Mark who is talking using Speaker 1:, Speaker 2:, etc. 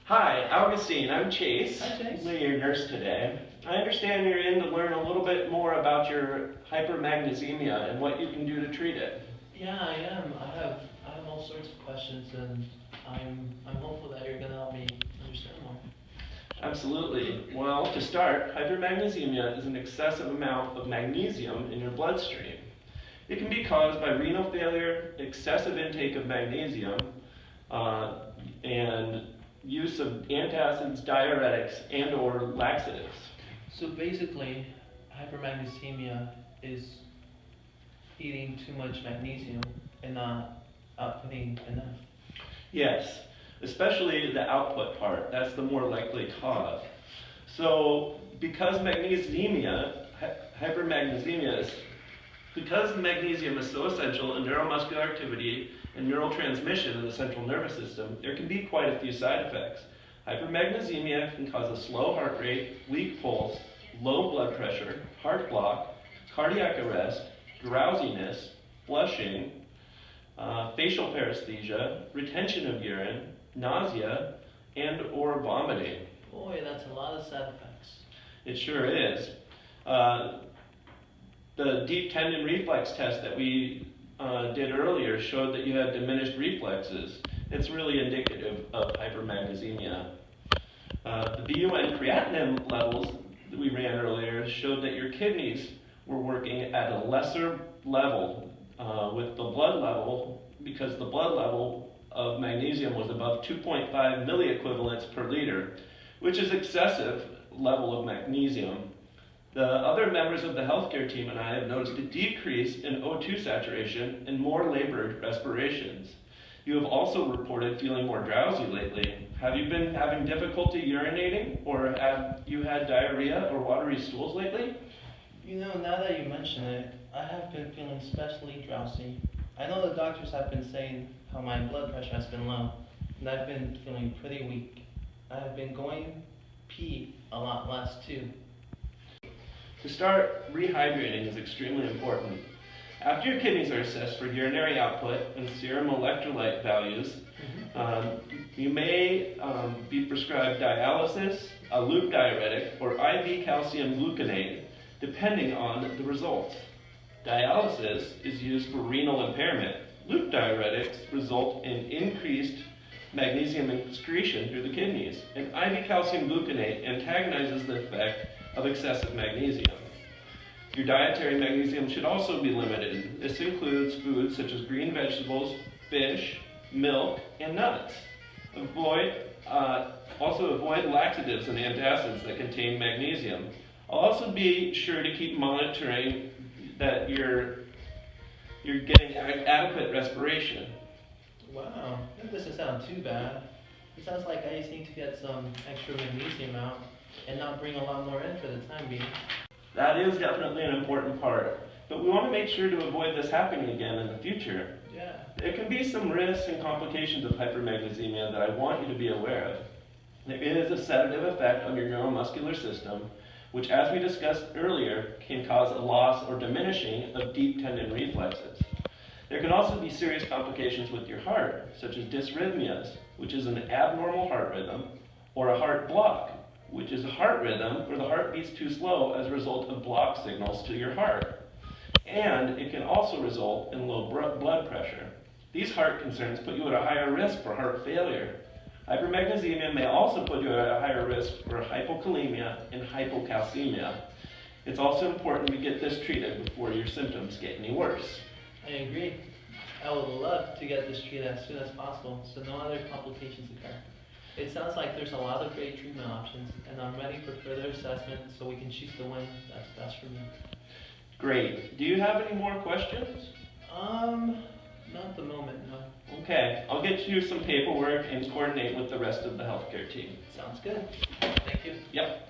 Speaker 1: Hi, Augustine. I'm Chase.
Speaker 2: Hi, Chase.
Speaker 1: I'm your nurse today. I understand you're in to learn a little bit more about your hypermagnesemia and what you can do to treat it.
Speaker 2: Yeah, I am. I have all sorts of questions, and I'm hopeful that you're gonna help me understand more.
Speaker 1: Absolutely. Well, to start, hypermagnesemia is an excessive amount of magnesium in your bloodstream. It can be caused by renal failure, excessive intake of magnesium, and use of antacids, diuretics, and/or laxatives.
Speaker 2: So basically, hypermagnesemia is eating too much magnesium and not outputting enough.
Speaker 1: Yes, especially the output part. That's the more likely cause. So, because because magnesium is so essential in neuromuscular activity and neural transmission in the central nervous system, there can be quite a few side effects. Hypermagnesemia can cause a slow heart rate, weak pulse, low blood pressure, heart block, cardiac arrest, drowsiness, flushing, facial paresthesia, retention of urine, nausea, and/or vomiting.
Speaker 2: Boy, that's a lot of side effects.
Speaker 1: It sure is. The deep tendon reflex test that we did earlier showed that you had diminished reflexes. It's really indicative of hypermagnesemia. The BUN creatinine levels that we ran earlier showed that your kidneys were working at a lesser level with the blood level, because the blood level of magnesium was above 2.5 milliequivalents per liter, which is excessive level of magnesium. The other members of the healthcare team and I have noticed a decrease in O2 saturation and more labored respirations. You have also reported feeling more drowsy lately. Have you been having difficulty urinating, or have you had diarrhea or watery stools lately?
Speaker 2: You know, now that you mention it, I have been feeling especially drowsy. I know the doctors have been saying how my blood pressure has been low, and I've been feeling pretty weak. I have been going pee a lot less too.
Speaker 1: To start, rehydrating is extremely important. After your kidneys are assessed for urinary output and serum electrolyte values, you may be prescribed dialysis, a loop diuretic, or IV calcium gluconate, depending on the results. Dialysis is used for renal impairment. Loop diuretics result in increased magnesium excretion through the kidneys, and IV calcium gluconate antagonizes the effect of excessive magnesium. Your dietary magnesium should also be limited. This includes foods such as green vegetables, fish, milk, and nuts. Also avoid laxatives and antacids that contain magnesium. Also be sure to keep monitoring that you're getting adequate respiration.
Speaker 2: Wow, that doesn't sound too bad. It sounds like I just need to get some extra magnesium out and not bring a lot more in for the time being.
Speaker 1: That is definitely an important part, but we want to make sure to avoid this happening again in the future.
Speaker 2: Yeah.
Speaker 1: There can be some risks and complications of hypermagnesemia that I want you to be aware of. There is a sedative effect on your neuromuscular system, which, as we discussed earlier, can cause a loss or diminishing of deep tendon reflexes. There can also be serious complications with your heart, such as dysrhythmias, which is an abnormal heart rhythm, or a heart block, which is a heart rhythm where the heart beats too slow as a result of blocked signals to your heart. And it can also result in low blood pressure. These heart concerns put you at a higher risk for heart failure. Hypermagnesemia may also put you at a higher risk for hypokalemia and hypocalcemia. It's also important to get this treated before your symptoms get any worse.
Speaker 2: I agree. I would love to get this treated as soon as possible so no other complications occur. It sounds like there's a lot of great treatment options, and I'm ready for further assessment so we can choose the one that's best for me.
Speaker 1: Great. Do you have any more questions?
Speaker 2: Not at the moment, no.
Speaker 1: Okay, I'll get you some paperwork and coordinate with the rest of the healthcare team.
Speaker 2: Sounds good. Thank you.
Speaker 1: Yep.